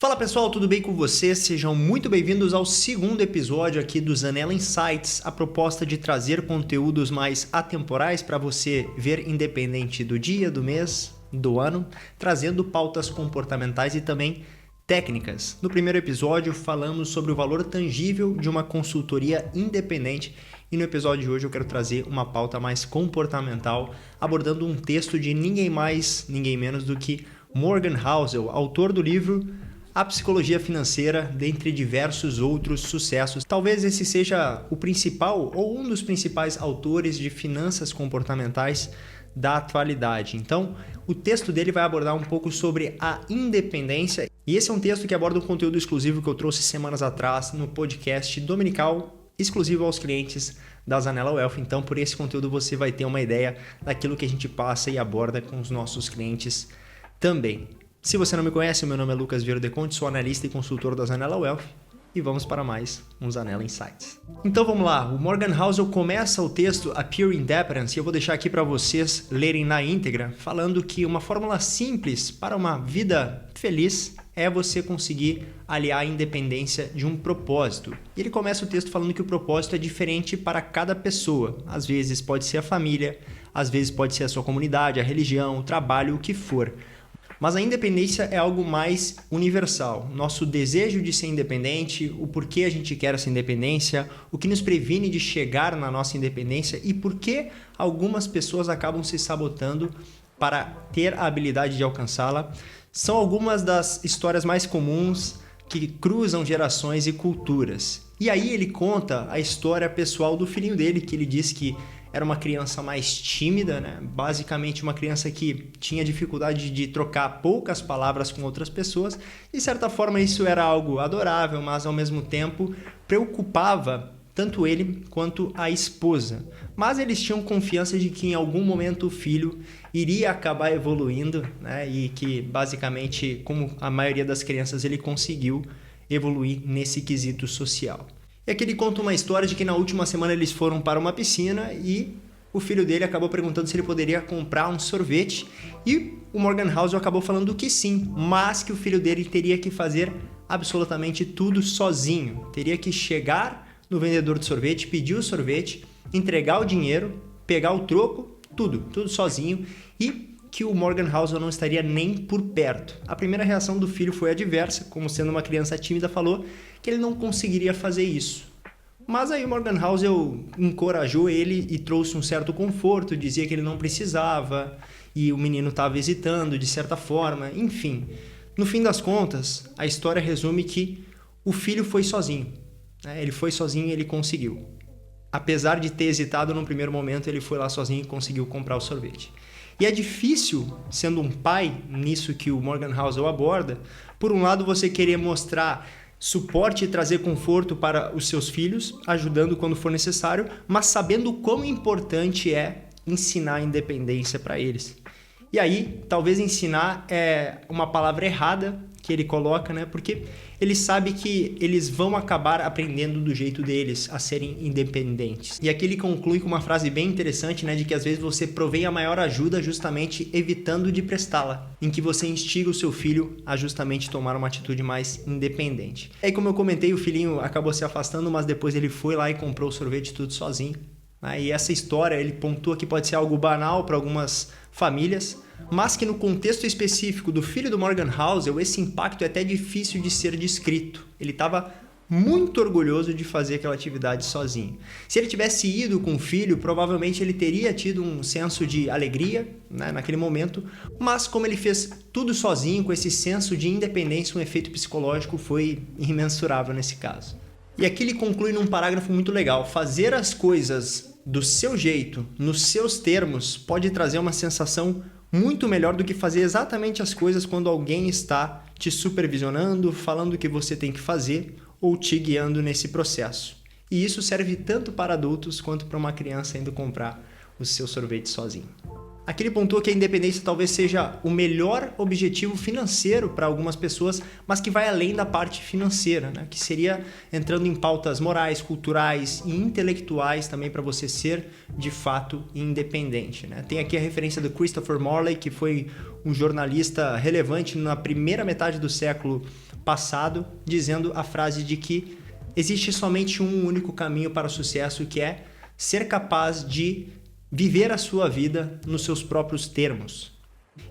Fala pessoal, tudo bem com vocês? Sejam muito bem-vindos ao segundo episódio aqui do Zanella Insights, a proposta de trazer conteúdos mais atemporais para você ver independente do dia, do mês, do ano, trazendo pautas comportamentais e também técnicas. No primeiro episódio falamos sobre o valor tangível de uma consultoria independente e no episódio de hoje eu quero trazer uma pauta mais comportamental, abordando um texto de ninguém mais, ninguém menos do que Morgan Housel, autor do livro A Psicologia Financeira, dentre diversos outros sucessos. Talvez esse seja o principal ou um dos principais autores de finanças comportamentais da atualidade. Então, o texto dele vai abordar um pouco sobre a independência. E esse é um texto que aborda um conteúdo exclusivo que eu trouxe semanas atrás no podcast dominical, exclusivo aos clientes da Zanella Wealth. Então, por esse conteúdo você vai ter uma ideia daquilo que a gente passa e aborda com os nossos clientes também. Se você não me conhece, meu nome é Lucas Vieira de Conte, sou analista e consultor da Zanella Wealth e vamos para mais um Zanella Insights. Então vamos lá, o Morgan Housel começa o texto A Pure Independence e eu vou deixar aqui para vocês lerem na íntegra, falando que uma fórmula simples para uma vida feliz é você conseguir aliar a independência de um propósito. E ele começa o texto falando que o propósito é diferente para cada pessoa. Às vezes pode ser a família, às vezes pode ser a sua comunidade, a religião, o trabalho, o que for. Mas a independência é algo mais universal. Nosso desejo de ser independente, o porquê a gente quer essa independência, o que nos previne de chegar na nossa independência e por que algumas pessoas acabam se sabotando para ter a habilidade de alcançá-la, são algumas das histórias mais comuns que cruzam gerações e culturas. E aí ele conta a história pessoal do filhinho dele, que ele diz que era uma criança mais tímida, né? Basicamente uma criança que tinha dificuldade de trocar poucas palavras com outras pessoas. De certa forma isso era algo adorável, mas ao mesmo tempo preocupava tanto ele quanto a esposa. Mas eles tinham confiança de que em algum momento o filho iria acabar evoluindo, né? E que basicamente, como a maioria das crianças, ele conseguiu evoluir nesse quesito social. E aqui ele conta uma história de que na última semana eles foram para uma piscina e o filho dele acabou perguntando se ele poderia comprar um sorvete e o Morgan Housel acabou falando que sim, mas que o filho dele teria que fazer absolutamente tudo sozinho. Teria que chegar no vendedor de sorvete, pedir o sorvete, entregar o dinheiro, pegar o troco, tudo sozinho e que o Morgan Housel não estaria nem por perto. A primeira reação do filho foi adversa, como sendo uma criança tímida, falou que ele não conseguiria fazer isso. Mas aí o Morgan Housel encorajou ele e trouxe um certo conforto, dizia que ele não precisava e o menino estava hesitando de certa forma, enfim. No fim das contas, a história resume que o filho foi sozinho. Ele foi sozinho e ele conseguiu. Apesar de ter hesitado no primeiro momento, ele foi lá sozinho e conseguiu comprar o sorvete. E é difícil, sendo um pai, nisso que o Morgan Housel aborda, por um lado você querer mostrar suporte e trazer conforto para os seus filhos, ajudando quando for necessário, mas sabendo quão importante é ensinar a independência para eles. E aí, talvez ensinar é uma palavra errada que ele coloca, né? Porque ele sabe que eles vão acabar aprendendo do jeito deles a serem independentes. E aqui ele conclui com uma frase bem interessante, né? De que às vezes você provém a maior ajuda justamente evitando de prestá-la, em que você instiga o seu filho a justamente tomar uma atitude mais independente. E aí, como eu comentei, o filhinho acabou se afastando, mas depois ele foi lá e comprou o sorvete tudo sozinho. E essa história, ele pontua que pode ser algo banal para algumas famílias, mas que no contexto específico do filho do Morgan Housel, esse impacto é até difícil de ser descrito. Ele estava muito orgulhoso de fazer aquela atividade sozinho. Se ele tivesse ido com o filho, provavelmente ele teria tido um senso de alegria, né, naquele momento, mas como ele fez tudo sozinho, com esse senso de independência, um efeito psicológico foi imensurável nesse caso. E aqui ele conclui num parágrafo muito legal: fazer as coisas do seu jeito, nos seus termos, pode trazer uma sensação muito melhor do que fazer exatamente as coisas quando alguém está te supervisionando, falando o que você tem que fazer ou te guiando nesse processo. E isso serve tanto para adultos quanto para uma criança indo comprar o seu sorvete sozinho. Aqui ele pontuou que a independência talvez seja o melhor objetivo financeiro para algumas pessoas, mas que vai além da parte financeira, né? Que seria entrando em pautas morais, culturais e intelectuais também para você ser, de fato, independente, né? Tem aqui a referência do Christopher Morley, que foi um jornalista relevante na primeira metade do século passado, dizendo a frase de que existe somente um único caminho para o sucesso, que é ser capaz de viver a sua vida nos seus próprios termos.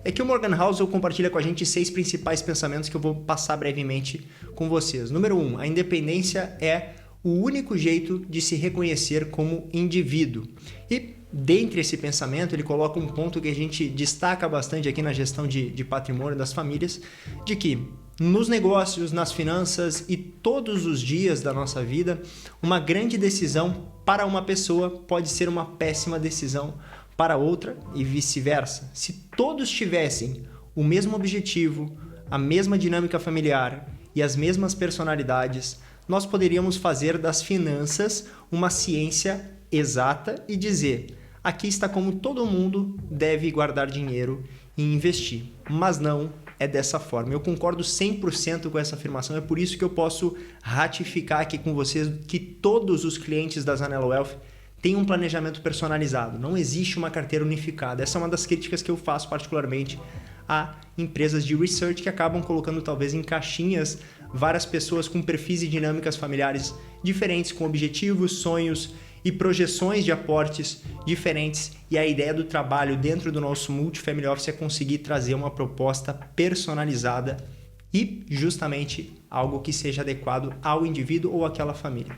É que o Morgan Housel compartilha com a gente 6 principais pensamentos que eu vou passar brevemente com vocês. Número 1, a independência é o único jeito de se reconhecer como indivíduo. E dentre esse pensamento, ele coloca um ponto que a gente destaca bastante aqui na gestão de patrimônio das famílias, de que nos negócios, nas finanças e todos os dias da nossa vida, uma grande decisão para uma pessoa pode ser uma péssima decisão para outra e vice-versa. Se todos tivessem o mesmo objetivo, a mesma dinâmica familiar e as mesmas personalidades, nós poderíamos fazer das finanças uma ciência exata e dizer: aqui está como todo mundo deve guardar dinheiro e investir. Mas não é dessa forma. Eu concordo 100% com essa afirmação, é por isso que eu posso ratificar aqui com vocês que todos os clientes da Zanella Wealth têm um planejamento personalizado. Não existe uma carteira unificada. Essa é uma das críticas que eu faço particularmente a empresas de research que acabam colocando talvez em caixinhas várias pessoas com perfis e dinâmicas familiares diferentes, com objetivos, sonhos e projeções de aportes diferentes, e a ideia do trabalho dentro do nosso Multifamily Office é conseguir trazer uma proposta personalizada e justamente algo que seja adequado ao indivíduo ou àquela família.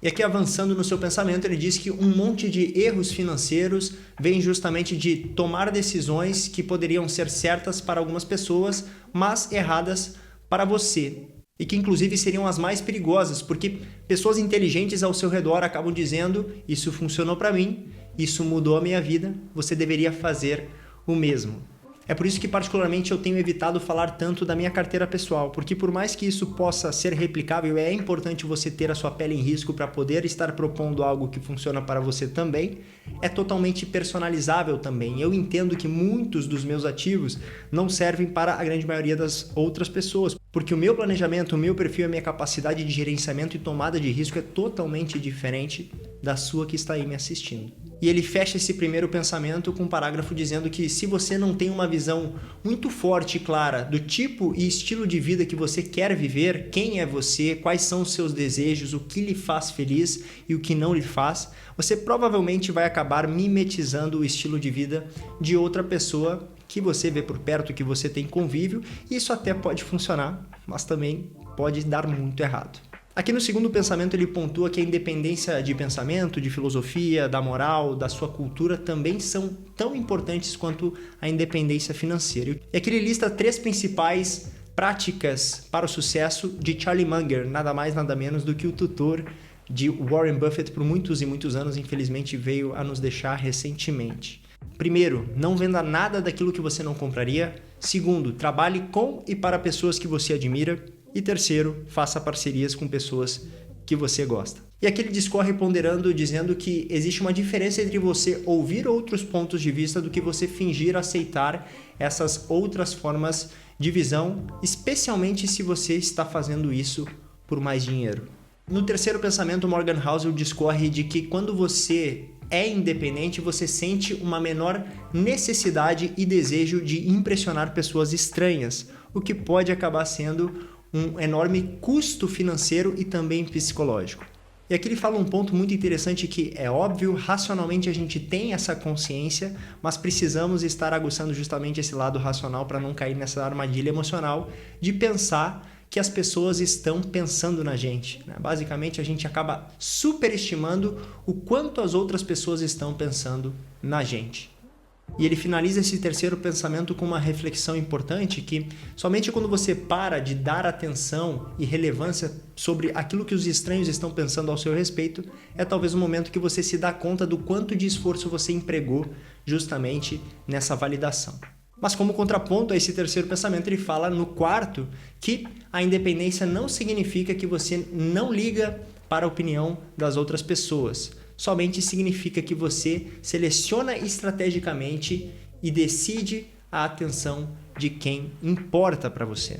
E aqui, avançando no seu pensamento, ele diz que um monte de erros financeiros vem justamente de tomar decisões que poderiam ser certas para algumas pessoas, mas erradas para você. E que inclusive seriam as mais perigosas, porque pessoas inteligentes ao seu redor acabam dizendo: isso funcionou para mim, isso mudou a minha vida, você deveria fazer o mesmo. É por isso que particularmente eu tenho evitado falar tanto da minha carteira pessoal, porque por mais que isso possa ser replicável, é importante você ter a sua pele em risco para poder estar propondo algo que funciona para você também, é totalmente personalizável também. Eu entendo que muitos dos meus ativos não servem para a grande maioria das outras pessoas, porque o meu planejamento, o meu perfil, a minha capacidade de gerenciamento e tomada de risco é totalmente diferente da sua que está aí me assistindo. E ele fecha esse primeiro pensamento com um parágrafo dizendo que se você não tem uma visão muito forte e clara do tipo e estilo de vida que você quer viver, quem é você, quais são os seus desejos, o que lhe faz feliz e o que não lhe faz, você provavelmente vai acabar mimetizando o estilo de vida de outra pessoa que você vê por perto, que você tem convívio, e isso até pode funcionar, mas também pode dar muito errado. Aqui no segundo pensamento ele pontua que a independência de pensamento, de filosofia, da moral, da sua cultura também são tão importantes quanto a independência financeira. E aqui ele lista 3 principais práticas para o sucesso de Charlie Munger, nada mais nada menos do que o tutor de Warren Buffett por muitos e muitos anos, infelizmente veio a nos deixar recentemente. Primeiro, não venda nada daquilo que você não compraria. Segundo, trabalhe com e para pessoas que você admira. E terceiro, faça parcerias com pessoas que você gosta. E aqui ele discorre ponderando, dizendo que existe uma diferença entre você ouvir outros pontos de vista do que você fingir aceitar essas outras formas de visão, especialmente se você está fazendo isso por mais dinheiro. No terceiro pensamento, Morgan Housel discorre de que quando você é independente, você sente uma menor necessidade e desejo de impressionar pessoas estranhas, o que pode acabar sendo um enorme custo financeiro e também psicológico. E aqui ele fala um ponto muito interessante que é óbvio, racionalmente a gente tem essa consciência, mas precisamos estar aguçando justamente esse lado racional para não cair nessa armadilha emocional de pensar que as pessoas estão pensando na gente. Basicamente, a gente acaba superestimando o quanto as outras pessoas estão pensando na gente. E ele finaliza esse terceiro pensamento com uma reflexão importante que somente quando você para de dar atenção e relevância sobre aquilo que os estranhos estão pensando ao seu respeito, é talvez o momento que você se dá conta do quanto de esforço você empregou justamente nessa validação. Mas como contraponto a esse terceiro pensamento, ele fala no quarto que a independência não significa que você não liga para a opinião das outras pessoas. Somente significa que você seleciona estrategicamente e decide a atenção de quem importa para você.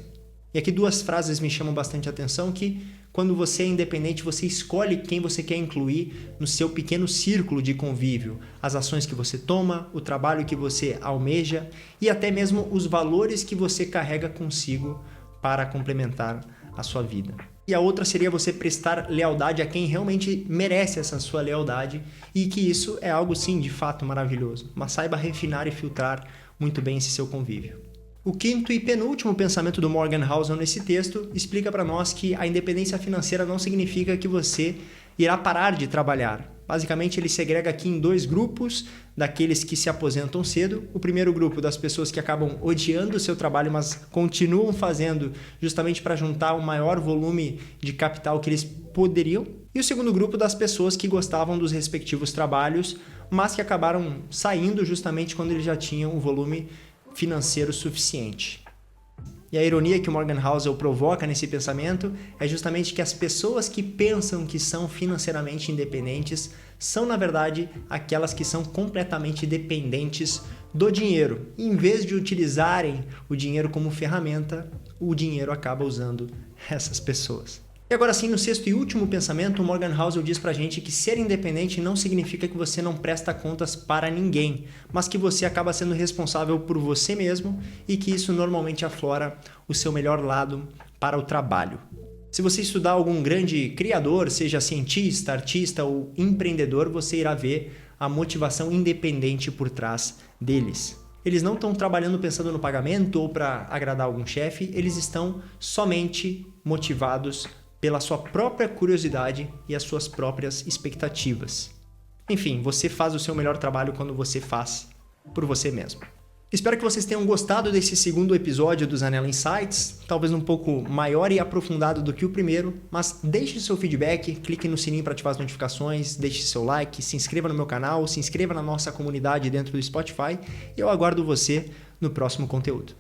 E aqui 2 frases me chamam bastante atenção, que quando você é independente, você escolhe quem você quer incluir no seu pequeno círculo de convívio, as ações que você toma, o trabalho que você almeja e até mesmo os valores que você carrega consigo para complementar a sua vida. E a outra seria você prestar lealdade a quem realmente merece essa sua lealdade, e que isso é algo sim, de fato maravilhoso, mas saiba refinar e filtrar muito bem esse seu convívio. O quinto e penúltimo pensamento do Morgan Housel nesse texto explica para nós que a independência financeira não significa que você irá parar de trabalhar. Basicamente, ele segrega aqui em 2 grupos, daqueles que se aposentam cedo. O primeiro grupo das pessoas que acabam odiando o seu trabalho, mas continuam fazendo justamente para juntar o maior volume de capital que eles poderiam. E o segundo grupo das pessoas que gostavam dos respectivos trabalhos, mas que acabaram saindo justamente quando eles já tinham um volume financeiro suficiente. E a ironia que o Morgan Housel provoca nesse pensamento é justamente que as pessoas que pensam que são financeiramente independentes são, na verdade, aquelas que são completamente dependentes do dinheiro. E, em vez de utilizarem o dinheiro como ferramenta, o dinheiro acaba usando essas pessoas. E agora sim, no sexto e último pensamento, o Morgan Housel diz pra gente que ser independente não significa que você não presta contas para ninguém, mas que você acaba sendo responsável por você mesmo e que isso normalmente aflora o seu melhor lado para o trabalho. Se você estudar algum grande criador, seja cientista, artista ou empreendedor, você irá ver a motivação independente por trás deles. Eles não estão trabalhando pensando no pagamento ou para agradar algum chefe, eles estão somente motivados pela sua própria curiosidade e as suas próprias expectativas. Enfim, você faz o seu melhor trabalho quando você faz por você mesmo. Espero que vocês tenham gostado desse segundo episódio dos Zanella Insights, talvez um pouco maior e aprofundado do que o primeiro, mas deixe seu feedback, clique no sininho para ativar as notificações, deixe seu like, se inscreva no meu canal, se inscreva na nossa comunidade dentro do Spotify e eu aguardo você no próximo conteúdo.